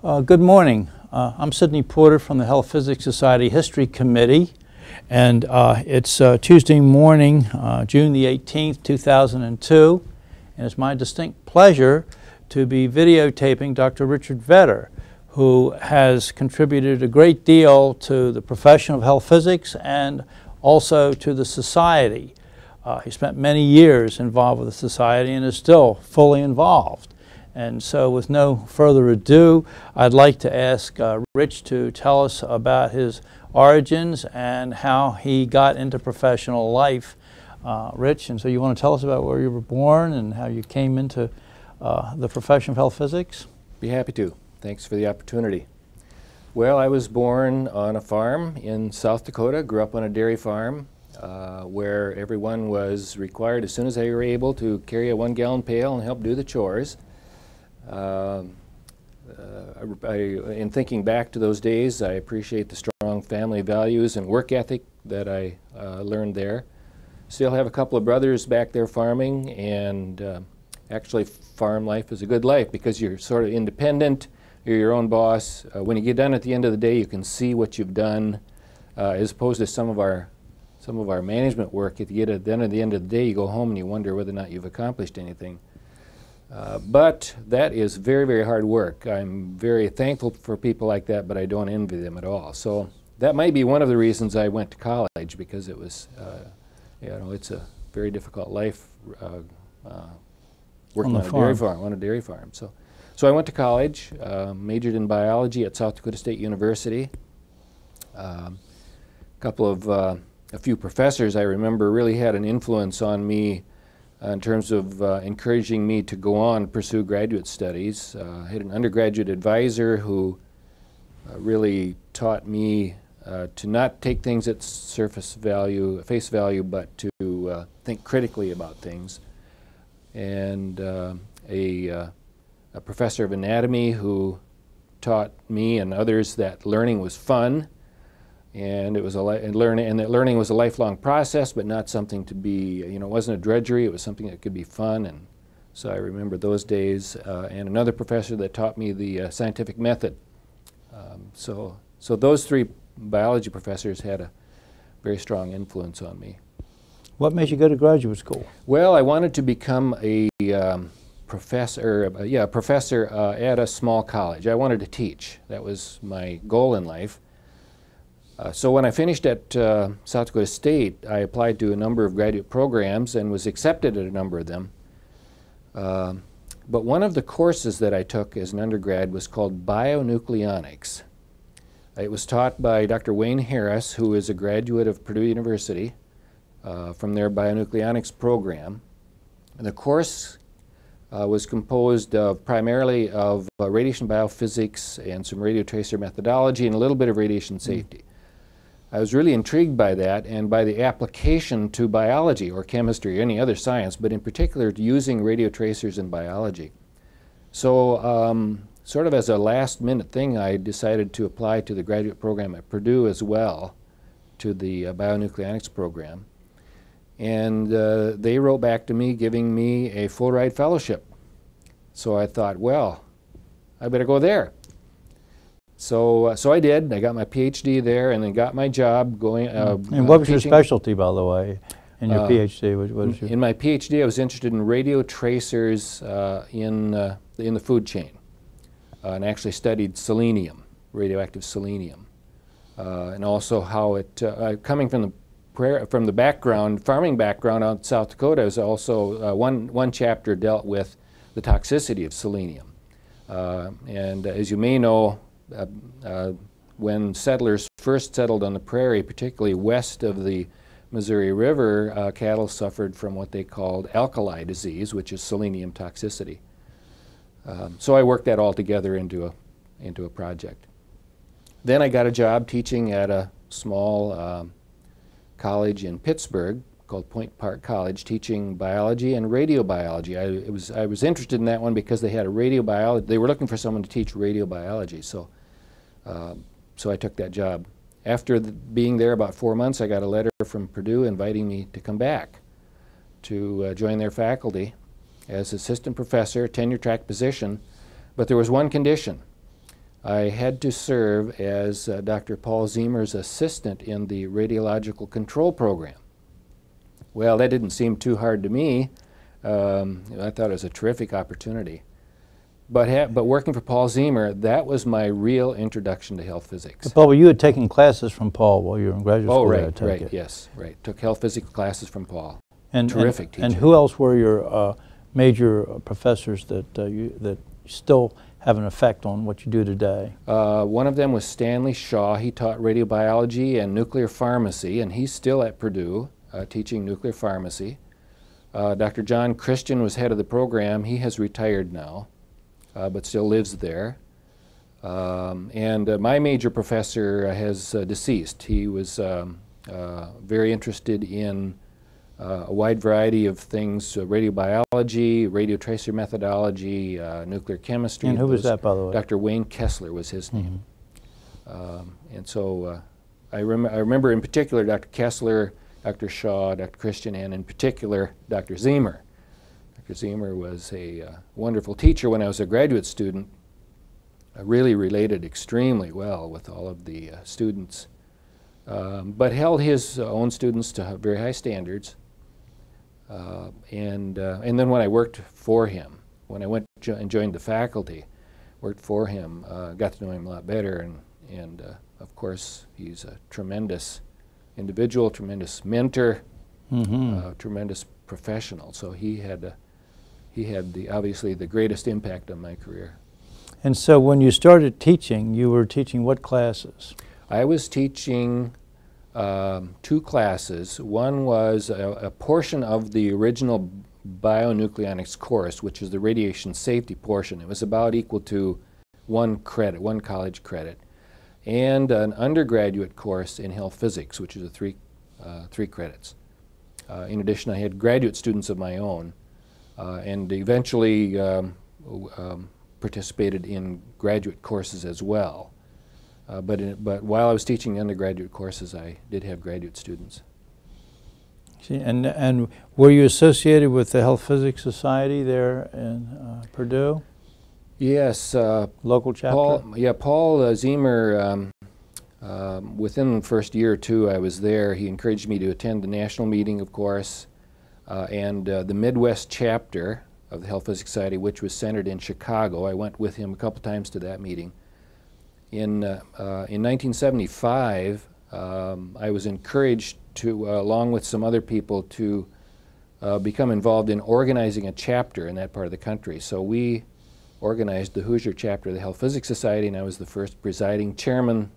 Good morning. I'm Sidney Porter from the Health Physics Society History Committee, and it's Tuesday morning, June the 18th, 2002, and it's my distinct pleasure to be videotaping Dr. Richard Vedder, who has contributed a great deal to the profession of health physics and also to the society. He spent many years involved with the society and is still fully involved. And so with no further ado, I'd like to ask Rich to tell us about his origins and how he got into professional life. Rich, and so you want to tell us about where you were born and how you came into the profession of health physics? Be happy to. Thanks for the opportunity. Well, I was born on a farm in South Dakota, grew up on a dairy farm where everyone was required as soon as they were able to carry a 1-gallon pail and help do the chores. In thinking back to those days, I appreciate the strong family values and work ethic that I learned there. Still have a couple of brothers back there farming, and actually farm life is a good life because you're sort of independent, you're your own boss. When you get done at the end of the day, you can see what you've done, as opposed to some of our management work. At the end of the day, you go home and you wonder whether or not you've accomplished anything. But that is very, very hard work. I'm very thankful for people like that, but I don't envy them at all. So that might be one of the reasons I went to college, because it was, you know, it's a very difficult life working on a dairy farm. So I went to college, majored in biology at South Dakota State University. A few professors I remember really had an influence on me in terms of encouraging me to go on and pursue graduate studies. I had an undergraduate advisor who really taught me to not take things at face value, but to think critically about things. And a professor of anatomy who taught me and others that learning was fun, and it was that learning was a lifelong process, but not something to be, you know, it wasn't a drudgery, it was something that could be fun. And so I remember those days, and another professor that taught me the scientific method. So those three biology professors had a very strong influence on me. What made you go to graduate school? Well, I wanted to become a professor at a small college. I wanted to teach. That was my goal in life. So when I finished at South Dakota State, I applied to a number of graduate programs and was accepted at a number of them. But one of the courses that I took as an undergrad was called bionucleonics. It was taught by Dr. Wayne Harris, who is a graduate of Purdue University, from their bionucleonics program. And the course was composed primarily of radiation biophysics and some radiotracer methodology and a little bit of radiation safety. I was really intrigued by that and by the application to biology or chemistry or any other science, but in particular to using radiotracers in biology. So sort of as a last-minute thing, I decided to apply to the graduate program at Purdue as well, to the bionucleonics program. And they wrote back to me giving me a full-ride fellowship. So I thought, well, I better go there. So I did. I got my PhD there and then got my job going. And what was your specialty, by the way, in your PhD? In my PhD, I was interested in radio tracers in the food chain, and actually studied selenium, radioactive selenium, and also how it, coming from the background, farming background out in South Dakota, is also one chapter dealt with the toxicity of selenium. And as you may know, when settlers first settled on the prairie, particularly west of the Missouri River, cattle suffered from what they called alkali disease, which is selenium toxicity. So I worked that all together into a project. Then I got a job teaching at a small college in Pittsburgh called Point Park College, teaching biology and radiobiology. I was interested in that one because they had a radiobiology. They were looking for someone to teach radiobiology, so I took that job. After being there about 4 months, I got a letter from Purdue inviting me to come back to join their faculty as assistant professor, tenure track position, but there was one condition. I had to serve as Dr. Paul Ziemer's assistant in the radiological control program. Well, that didn't seem too hard to me. I thought it was a terrific opportunity. But working for Paul Ziemer, that was my real introduction to health physics. But Paul, you had taken classes from Paul while you were in graduate school. Oh, I right, take right, it. yes, right. Took health physics classes from Paul. Terrific teacher. And who else were your major professors that that still have an effect on what you do today? One of them was Stanley Shaw. He taught radiobiology and nuclear pharmacy, and he's still at Purdue teaching nuclear pharmacy. Dr. John Christian was head of the program. He has retired now, but still lives there. And my major professor has deceased. He was very interested in a wide variety of things, radiobiology, radiotracer methodology, nuclear chemistry. And who was that, by the way? Dr. Wayne Kessler was his name. And so I remember in particular Dr. Kessler, Dr. Shaw, Dr. Christian, and in particular Dr. Ziemer. Dr. Ziemer was a wonderful teacher when I was a graduate student. I really related extremely well with all of the students, but held his own students to very high standards. And then when I worked for him, when I went and joined the faculty, worked for him, got to know him a lot better, and of course he's a tremendous individual, tremendous mentor, tremendous professional. So he had obviously the greatest impact on my career. And so when you started teaching, you were teaching what classes? I was teaching two classes. One was a portion of the original bionucleonics course, which is the radiation safety portion. It was about equal to one college credit, and an undergraduate course in health physics, which is a three credits. In addition, I had graduate students of my own, and eventually participated in graduate courses as well. But while I was teaching undergraduate courses, I did have graduate students. See, and were you associated with the Health Physics Society there in Purdue? Yes. Local chapter? Paul Ziemer, within the first year or two I was there, he encouraged me to attend the national meeting, of course, and the Midwest chapter of the Health Physics Society, which was centered in Chicago. I went with him a couple times to that meeting. In 1975, I was encouraged to, along with some other people, to become involved in organizing a chapter in that part of the country. So we organized the Hoosier chapter of the Health Physics Society, and I was the first presiding chairman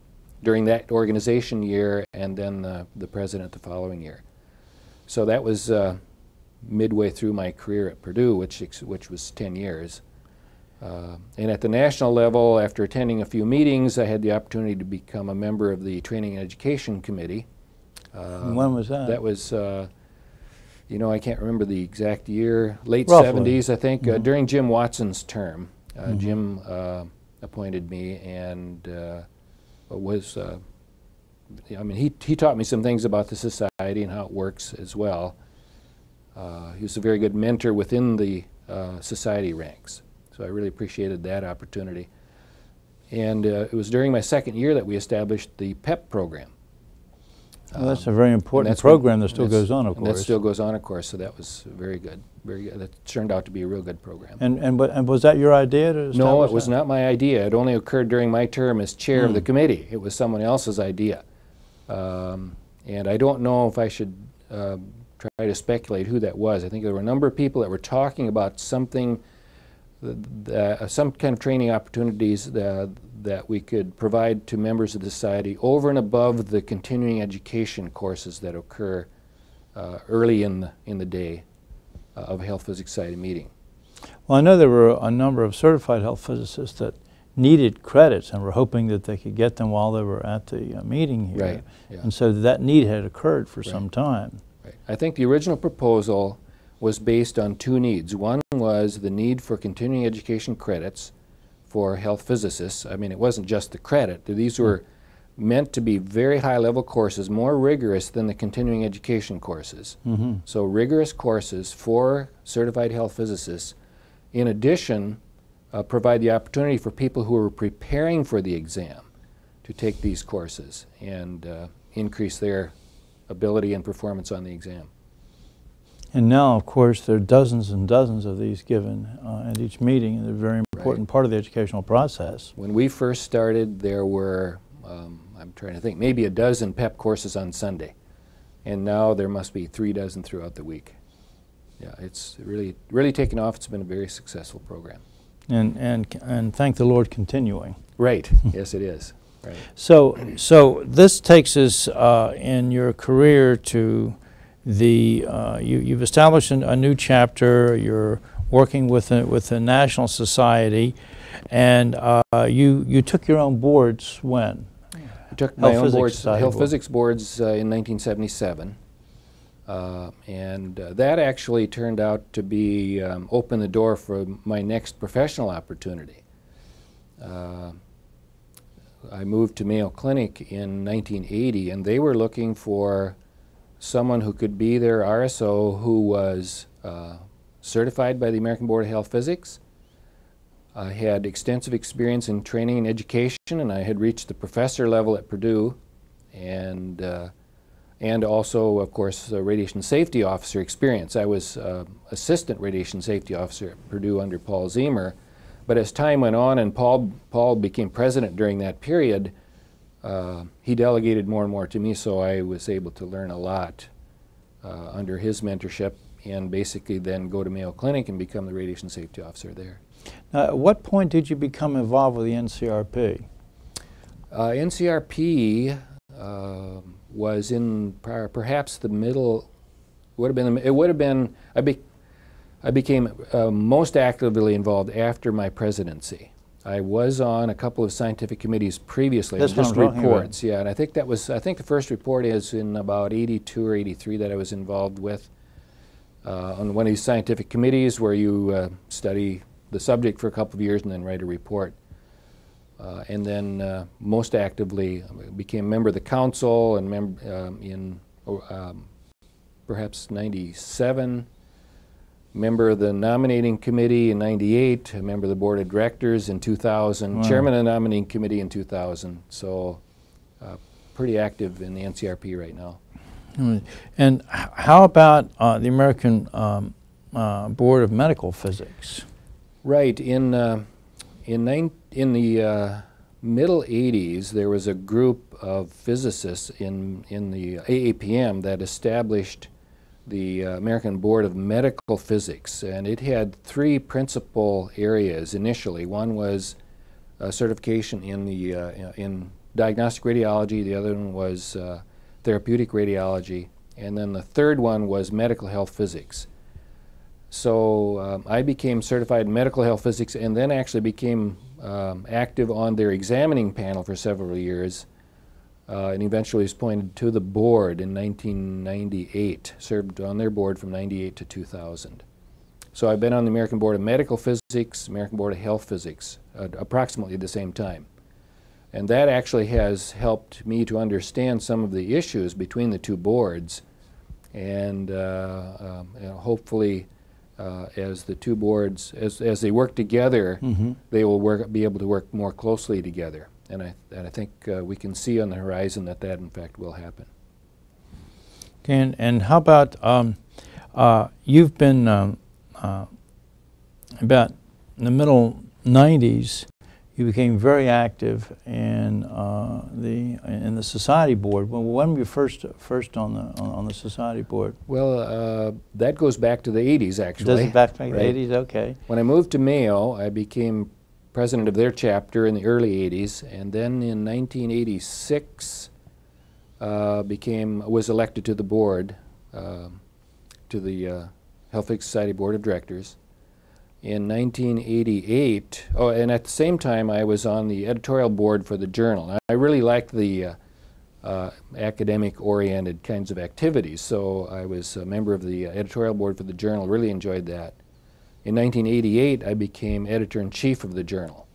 during that organization year, and then the president the following year. So that was midway through my career at Purdue, which was 10 years. And at the national level, after attending a few meetings, I had the opportunity to become a member of the Training and Education Committee. When was that? That was, you know, I can't remember the exact year, late Roughly. 70s, I think, during Jim Watson's term. Jim appointed me and was, I mean, he taught me some things about the society and how it works as well. He was a very good mentor within the society ranks. So I really appreciated that opportunity. And it was during my second year that we established the PEP program. Well, that's a very important program that still goes on, of course. That still goes on, of course, so that was very good. Very good. That turned out to be a real good program. And was that your idea to establish No, it was that? not my idea. It only occurred during my term as chair of the committee. It was someone else's idea. And I don't know if I should try to speculate who that was. I think there were a number of people that were talking about something, some kind of training opportunities that we could provide to members of the society over and above the continuing education courses that occur early in the day of a Health Physics Society meeting. Well, I know there were a number of certified health physicists that needed credits and were hoping that they could get them while they were at the meeting here. Right. Yeah. And so that need had occurred for some time. Right. I think the original proposal was based on two needs. One was the need for continuing education credits for health physicists. I mean, it wasn't just the credit. These were meant to be very high-level courses, more rigorous than the continuing education courses. So rigorous courses for certified health physicists. In addition, provide the opportunity for people who are preparing for the exam to take these courses and increase their ability and performance on the exam. And now, of course, there are dozens and dozens of these given at each meeting, and they're a very important part of the educational process. When we first started, there were, I'm trying to think, maybe a dozen PEP courses on Sunday. And now there must be 3 dozen throughout the week. Yeah, it's really taken off. It's been a very successful program. And thank the Lord, continuing. Right. Yes, it is. Right. So this takes us in your career to the you've established a new chapter. You're working with the National Society, and you took your own boards when? I took my own boards, health physics boards, in 1977. And that actually turned out to be open the door for my next professional opportunity. I moved to Mayo Clinic in 1980, and they were looking for someone who could be their RSO who was certified by the American Board of Health Physics. I had extensive experience in training and education, and I had reached the professor level at Purdue, and also, of course, the radiation safety officer experience. I was assistant radiation safety officer at Purdue under Paul Ziemer, but as time went on and Paul became president during that period, he delegated more and more to me, so I was able to learn a lot under his mentorship, and basically then go to Mayo Clinic and become the radiation safety officer there. Now, at what point did you become involved with the NCRP? NCRP was in perhaps the middle. I became most actively involved after my presidency. I was on a couple of scientific committees previously, just reports. Yeah, and I think the first report is in about 82 or 83 that I was involved with on one of these scientific committees where you study the subject for a couple of years and then write a report. And then most actively became a member of the council and in perhaps 97, member of the nominating committee in 98, a member of the board of directors in 2000, chairman of the nominating committee in 2000. So pretty active in the NCRP right now. And how about the American Board of Medical Physics? Right. In the middle 80s, there was a group of physicists in the AAPM that established the American Board of Medical Physics, and it had 3 principal areas initially. One was certification in diagnostic radiology, the other one was therapeutic radiology, and then the third one was medical health physics. So I became certified in medical health physics and then actually became active on their examining panel for several years, and eventually was appointed to the board in 1998, served on their board from 98 to 2000. So I've been on the American Board of Medical Physics, American Board of Health Physics, approximately at the same time. And that actually has helped me to understand some of the issues between the 2 boards, and hopefully as the 2 boards, as they work together, they will be able to work more closely together. And I think we can see on the horizon that in fact will happen. Okay, and how about you've been about in the middle 90s, you became very active in the society board. When were you first on the society board? Well, that goes back to the 80s actually. Does it back to the 80s? Okay. When I moved to Mayo, I became president of their chapter in the early 80s, and then in 1986 was elected to the board, to the Health Physics Society Board of Directors. In 1988, and at the same time I was on the editorial board for the journal. I really liked the academic-oriented kinds of activities, so I was a member of the editorial board for the journal, really enjoyed that. In 1988, I became editor-in-chief of the journal.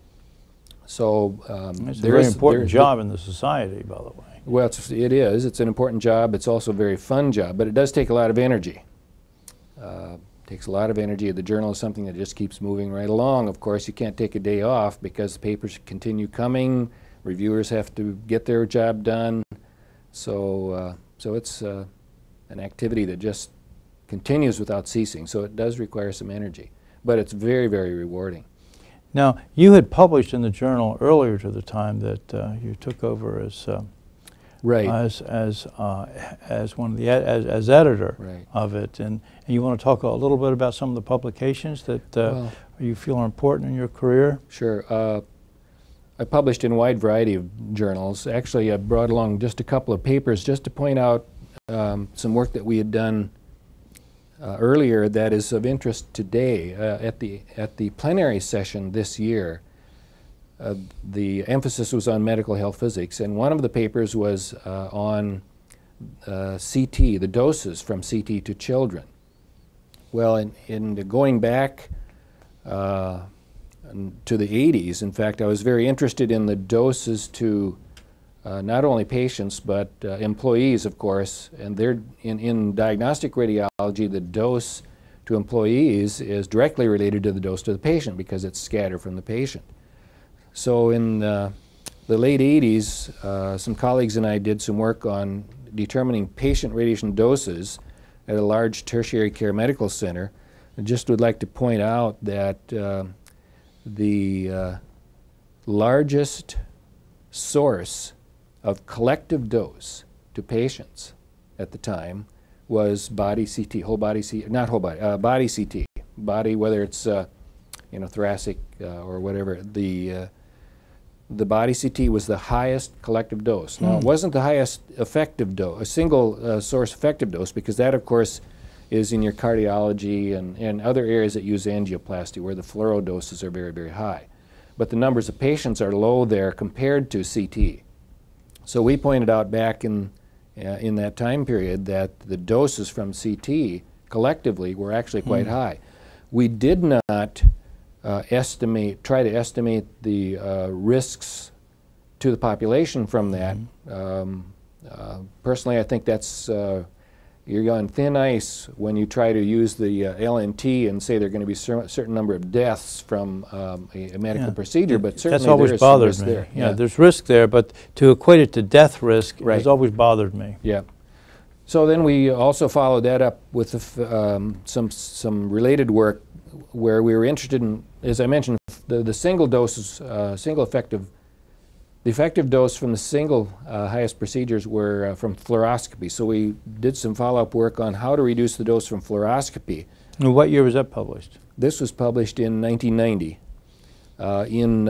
So it's a very important job in the society, by the way. Well, it is. It's an important job. It's also a very fun job, but it does take a lot of energy. takes a lot of energy. The journal is something that just keeps moving right along. Of course, you can't take a day off because the papers continue coming. Reviewers have to get their job done. So it's an activity that just continues without ceasing. So it does require some energy, but it's very, very rewarding. Now, you had published in the journal earlier to the time that you took over as Right. as one of the as editor Right. of it, and you want to talk a little bit about some of the publications that Well, you feel are important in your career. Sure. I published in a wide variety of journals. Actually, I brought along just a couple of papers just to point out some work that we had done earlier that is of interest today. At the plenary session this year, the emphasis was on medical health physics, and one of the papers was on CT, the doses from CT to children. Well, in going back to the 80s, in fact, I was very interested in the doses to not only patients but employees, of course, and they're in diagnostic radiology, the dose to employees is directly related to the dose to the patient because it's scattered from the patient. So in the late 80s, some colleagues and I did some work on determining patient radiation doses at a large tertiary care medical center. I just would like to point out that the largest source of collective dose to patients at the time was body CT, whole body CT, not whole body, body CT, body, whether it's thoracic or whatever. The body CT was the highest collective dose. Now, it wasn't the highest effective dose, a single source effective dose, because that, of course, is in your cardiology and other areas that use angioplasty, where the fluoro doses are very, very high. But the numbers of patients are low there compared to CT. So we pointed out back in that time period that the doses from CT collectively were actually quite high. We did not try to estimate the risks to the population from that. Personally, I think that's you're on thin ice when you try to use the LNT and say there are going to be a certain number of deaths from a medical procedure, but certainly that's always there's bothered risk me. there. Yeah, there's risk there, but to equate it to death risk Right. has always bothered me. Yeah. So then we also followed that up with some related work where we were interested in, as I mentioned, the single doses, the effective dose from the single highest procedures were from fluoroscopy. So we did some follow-up work on how to reduce the dose from fluoroscopy. And what year was that published? This was published in 1990 in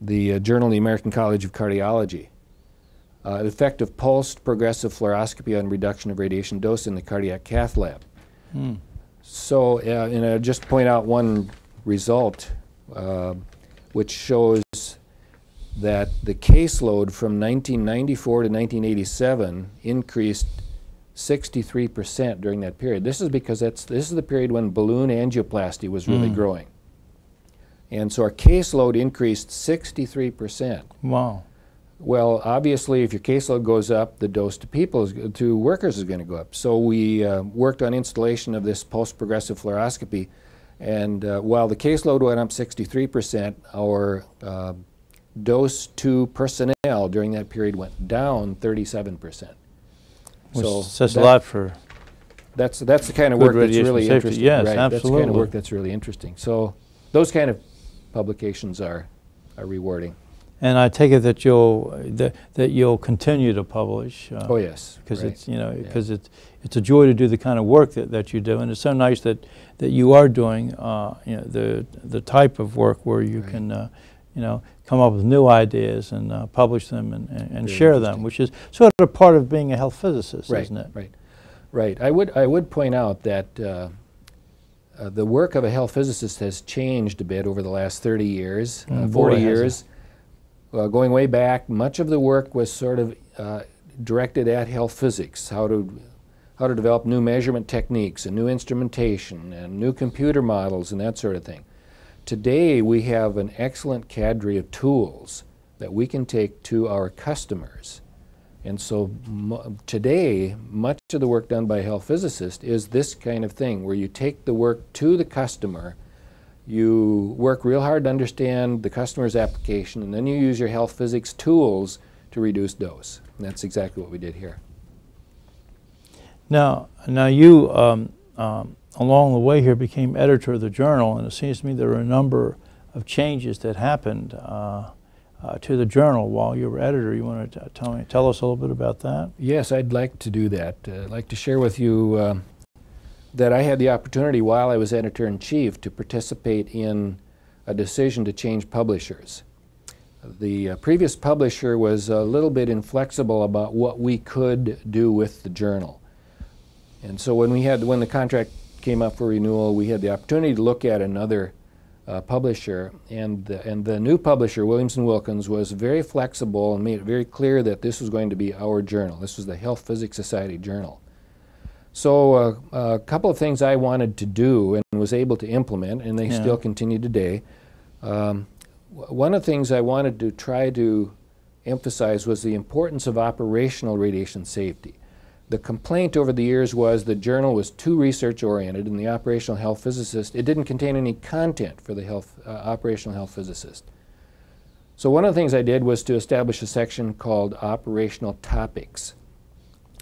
the Journal of the American College of Cardiology. The effect of pulsed progressive fluoroscopy on reduction of radiation dose in the cardiac cath lab. So, and I'll just point out one result which shows that the caseload from 1994 to 1987 increased 63% during that period. This is because this is the period when balloon angioplasty was really growing. And so our caseload increased 63%. Wow. Well, obviously, if your caseload goes up, the dose to workers is going to go up. So we worked on installation of this post-progressive fluoroscopy, and while the caseload went up 63%, our dose to personnel during that period went down 37%. Which so says a lot for that's the kind of good work that's radiation really safety. interesting. Yes, right? That's the kind of absolutely. work that's really interesting. So those kind of publications are rewarding. And I take it that you'll continue to publish. Oh yes, because right. it's it's a joy to do the kind of work that you do, and it's so nice that you are doing the type of work where you can come up with new ideas and publish them and share them, which is sort of a part of being a health physicist, isn't it? Right. I would point out that the work of a health physicist has changed a bit over the last 30 years, 40 years. Going way back, much of the work was sort of directed at health physics, how to develop new measurement techniques and new instrumentation and new computer models and that sort of thing. Today we have an excellent cadre of tools that we can take to our customers And so today, much of the work done by a health physicist is this kind of thing, where you take the work to the customer, you work real hard to understand the customer's application, and then you use your health physics tools to reduce dose. And that's exactly what we did here. Now you, along the way here, became editor of the journal, and it seems to me there were a number of changes that happened to the journal while you were editor. You want to tell us a little bit about that? Yes, I'd like to do that. I'd like to share with you that I had the opportunity while I was editor-in-chief to participate in a decision to change publishers. The previous publisher was a little bit inflexible about what we could do with the journal. And so when the contract came up for renewal, we had the opportunity to look at another publisher, and the new publisher, Williams & Wilkins, was very flexible and made it very clear that this was going to be our journal. This was the Health Physics Society journal. So a couple of things I wanted to do and was able to implement, and they still continue today. One of the things I wanted to try to emphasize was the importance of operational radiation safety. The complaint over the years was the journal was too research-oriented, and the operational health physicist, it didn't contain any content for the operational health physicist. So one of the things I did was to establish a section called Operational Topics.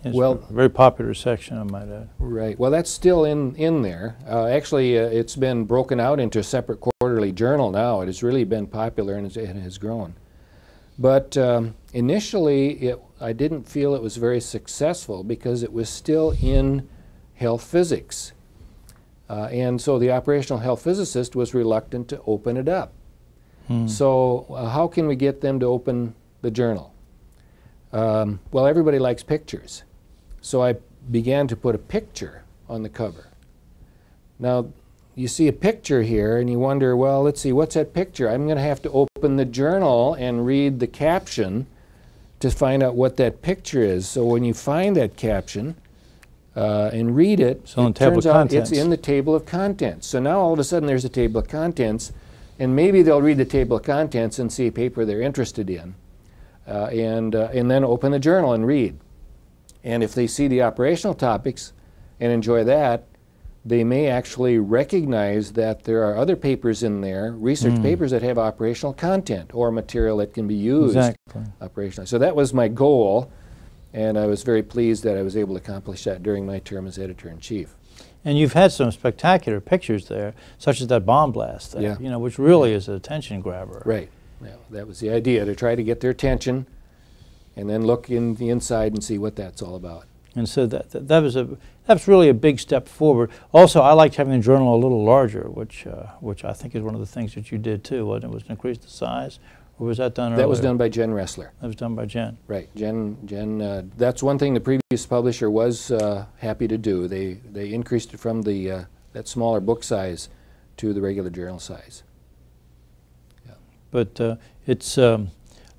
It's a very popular section, I might add. Right. Well, that's still in there. Actually, it's been broken out into a separate quarterly journal now. It has really been popular, and it has grown. But initially, I didn't feel it was very successful because it was still in health physics. And so the operational health physicist was reluctant to open it up. So how can we get them to open the journal? Well, everybody likes pictures. So I began to put a picture on the cover. Now, you see a picture here and you wonder, well, let's see, what's that picture? I'm going to have to open the journal and read the caption to find out what that picture is. So when you find that caption and read it, it turns out it's in the table of contents. So now all of a sudden there's a table of contents, and maybe they'll read the table of contents and see a paper they're interested in, and then open the journal and read. And if they see the operational topics and enjoy that, they may actually recognize that there are other papers in there, research papers that have operational content or material that can be used operationally. So that was my goal, and I was very pleased that I was able to accomplish that during my term as editor-in-chief. And you've had some spectacular pictures there, such as that bomb blast there, you know, which really is an attention grabber. Right. Yeah, that was the idea, to try to get their attention and then look in the inside and see what that's all about. And so that was really a big step forward. Also, I liked having the journal a little larger, which I think is one of the things that you did too, wasn't it? Was to increase the size, or was that done earlier? That was done by Jen Ressler. That was done by Jen. Right, Jen. That's one thing the previous publisher was happy to do. They increased it from that smaller book size to the regular journal size. Yeah. But it's.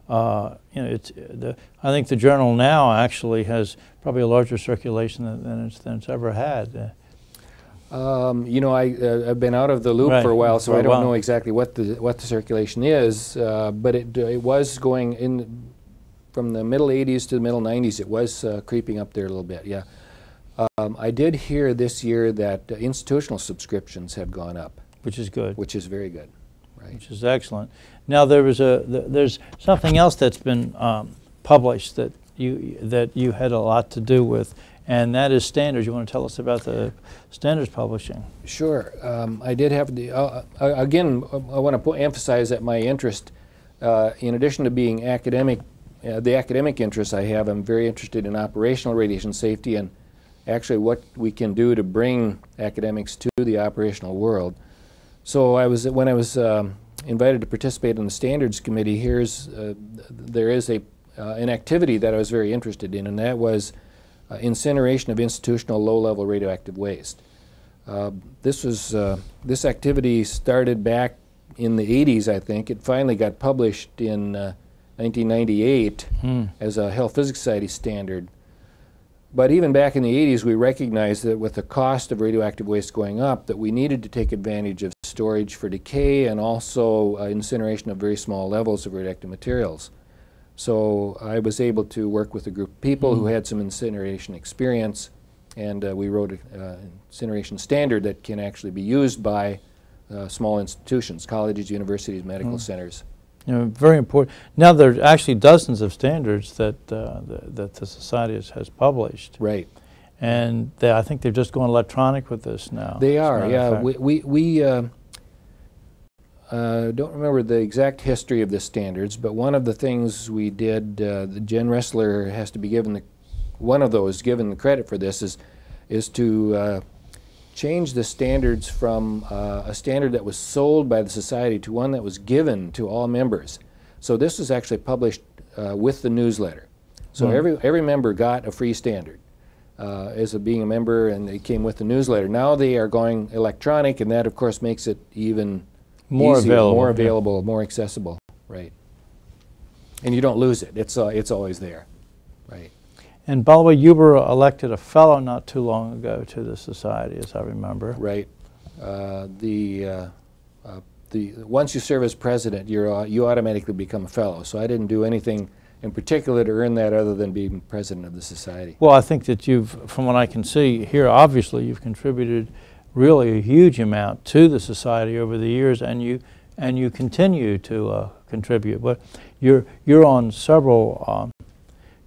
You know, I think the journal now actually has probably a larger circulation than it's ever had. You know, I've been out of the loop for a while, so I don't know exactly what the circulation is. But it was going in from the middle '80s to the middle '90s. It was creeping up there a little bit. Yeah. I did hear this year that institutional subscriptions have gone up, which is good. Which is very good. Right. Which is excellent. Now there's something else that's been published that you had a lot to do with, and that is standards. You want to tell us about the standards publishing? Sure. I did have the again. I want to emphasize that my interest, in addition to being academic, the academic interests I have, I'm very interested in operational radiation safety and actually what we can do to bring academics to the operational world. So when I was invited to participate in the standards committee, there is an activity that I was very interested in, and that was incineration of institutional low-level radioactive waste. This activity started back in the 80s, I think. It finally got published in 1998 as a Health Physics Society standard. But even back in the 80s, we recognized that with the cost of radioactive waste going up, that we needed to take advantage of storage for decay and also incineration of very small levels of radioactive materials. So I was able to work with a group of people who had some incineration experience, and we wrote an incineration standard that can actually be used by small institutions, colleges, universities, medical centers. You know, very important. Now there are actually dozens of standards that that the society has published. Right. And I think they're just going electronic with this now. They as a are, matter yeah. of fact. We don't remember the exact history of the standards, but one of the things we did, Jen Ressler has to be given one of those given the credit for this is to change the standards from a standard that was sold by the society to one that was given to all members. So this was actually published with the newsletter. So every member got a free standard as being a member, and they came with the newsletter. Now they are going electronic, and that of course makes it even More easier, available. more available, more accessible, right? And you don't lose it. It's always there, right? And by the way, you were elected a fellow not too long ago to the society, as I remember. Right. Once you serve as president, you automatically become a fellow. So I didn't do anything in particular to earn that other than being president of the society. Well, I think that from what I can see here, obviously you've contributed really a huge amount to the society over the years, and you continue to contribute. But you're on several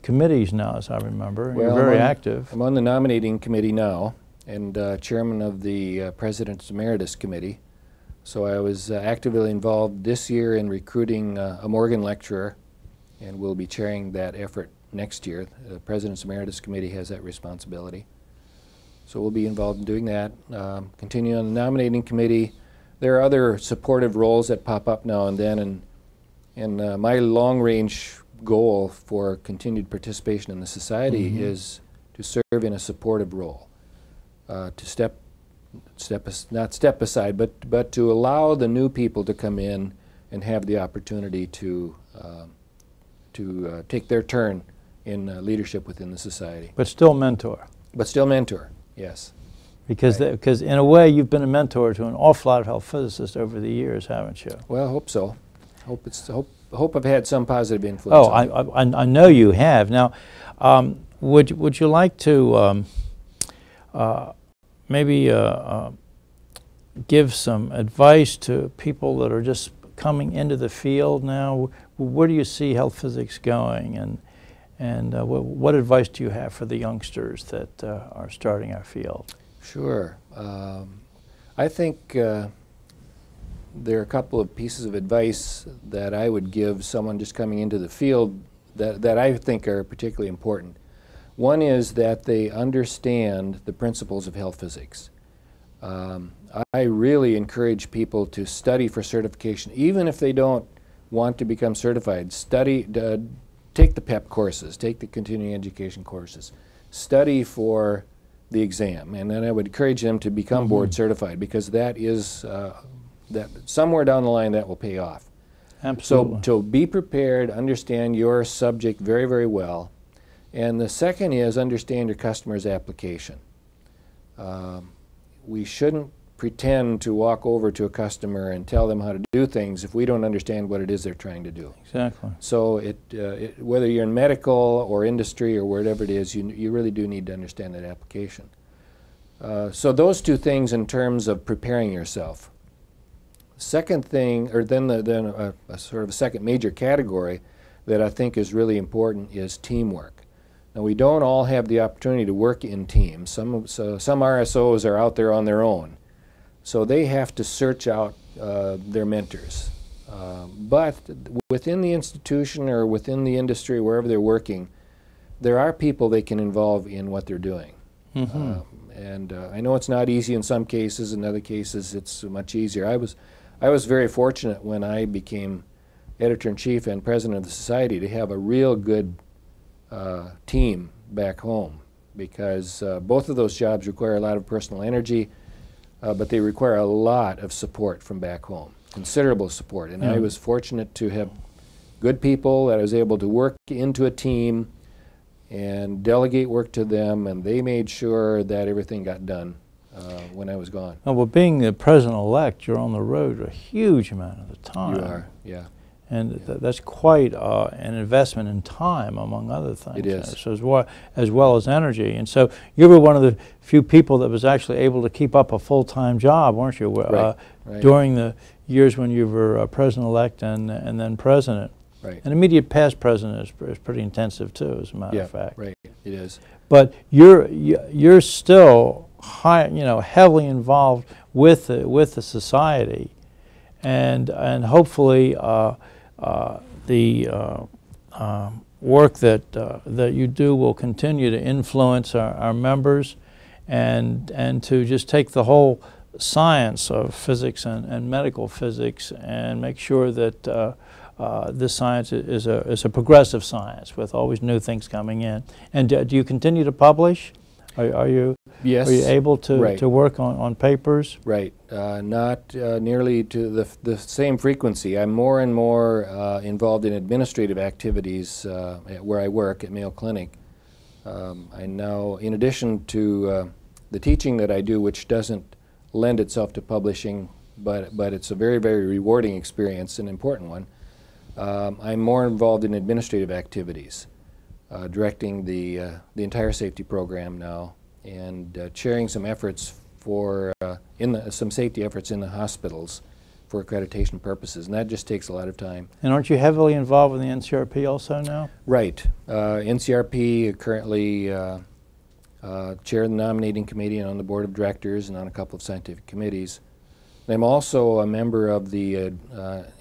committees now, as I remember. Well, you're very active. I'm on the nominating committee now, and chairman of the President's Emeritus Committee. So I was actively involved this year in recruiting a Morgan lecturer, and we'll be chairing that effort next year. The President's Emeritus Committee has that responsibility. So we'll be involved in doing that. Continue on the nominating committee. There are other supportive roles that pop up now and then, and my long-range goal for continued participation in the society is to serve in a supportive role, to not step aside, but to allow the new people to come in and have the opportunity to take their turn in leadership within the society. But still mentor. But still mentor, yes. Because because in a way you've been a mentor to an awful lot of health physicists over the years, haven't you? Well, I hope so. Hope I've had some positive influence. Oh, on I know you have. Now, would you like to maybe give some advice to people that are just coming into the field now? Where do you see health physics going, and what advice do you have for the youngsters that are starting our field? Sure. I think there are a couple of pieces of advice that I would give someone just coming into the field that I think are particularly important. One is that they understand the principles of health physics. I really encourage people to study for certification, even if they don't want to become certified. Take the PEP courses, take the continuing education courses, study for the exam, and then I would encourage them to become board certified, because that is that somewhere down the line that will pay off. Absolutely. So be prepared, understand your subject very, very well, and the second is understand your customer's application. We shouldn't pretend to walk over to a customer and tell them how to do things if we don't understand what it is they're trying to do. Exactly. So whether you're in medical or industry or wherever it is, you really do need to understand that application. So those two things in terms of preparing yourself. Second thing, or then a sort of a second major category that I think is really important is teamwork. Now, we don't all have the opportunity to work in teams. Some RSOs are out there on their own. So they have to search out their mentors. But within the institution or within the industry, wherever they're working, there are people they can involve in what they're doing. And I know it's not easy in some cases. In other cases, it's much easier. I was very fortunate when I became editor-in-chief and president of the society to have a real good team back home, because both of those jobs require a lot of personal energy, but they require a lot of support from back home, considerable support. And I was fortunate to have good people that I was able to work into a team and delegate work to them, and they made sure that everything got done when I was gone. Well, being the president-elect, you're on the road a huge amount of the time. You are, yeah. And that's quite an investment in time, among other things. It is. So as well as energy. And so you were one of the few people that was actually able to keep up a full-time job, weren't you? Right. During the years when you were president-elect and then president. Right. An immediate past president is pretty intensive too, as a matter of fact. Right. It is. But you're still heavily involved with the society, and hopefully the work that you do will continue to influence our members, and to just take the whole science of physics and medical physics and make sure that this science is a progressive science with always new things coming in. And do you continue to publish? Are you Yes. Are you able to work on papers? Right. Not nearly to the same frequency. I'm more and more involved in administrative activities where I work at Mayo Clinic. I now, in addition to the teaching that I do, which doesn't lend itself to publishing, but it's a very, very rewarding experience, an important one, I'm more involved in administrative activities, directing the entire safety program now, and chairing some efforts for some safety efforts in the hospitals for accreditation purposes, and that just takes a lot of time. And aren't you heavily involved with the NCRP also now? Right. NCRP currently chair the nominating committee and on the board of directors and on a couple of scientific committees. I'm also a member of the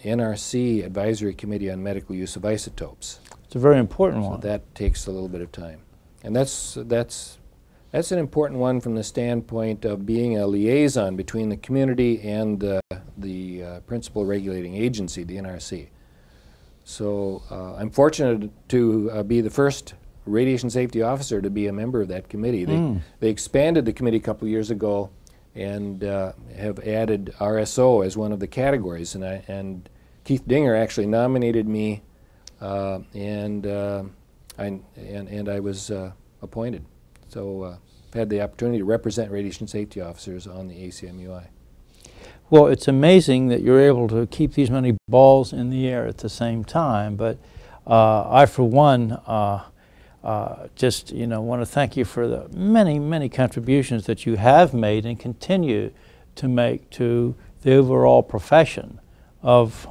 NRC Advisory Committee on Medical Use of Isotopes. It's a very important one. So that takes a little bit of time. And that's an important one from the standpoint of being a liaison between the community and the principal regulating agency, the NRC. So I'm fortunate to be the first radiation safety officer to be a member of that committee. They expanded the committee a couple of years ago and have added RSO as one of the categories. And Keith Dinger actually nominated me, and I was appointed. So I've had the opportunity to represent radiation safety officers on the ACMUI. Well, it's amazing that you're able to keep these many balls in the air at the same time. But I, for one, just want to thank you for the many contributions that you have made and continue to make to the overall profession of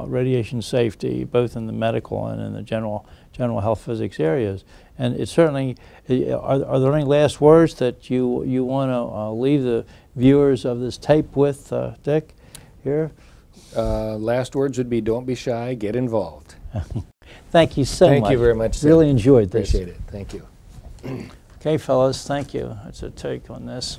radiation safety, both in the medical and in the general health physics areas. And it certainly, are there any last words that you want to leave the viewers of this tape with, Dick, here? Last words would be, don't be shy, get involved. Thank you so much. Thank you very much, sir. Really enjoyed this. Appreciate it. Thank you. Okay, fellas, thank you. That's a take on this.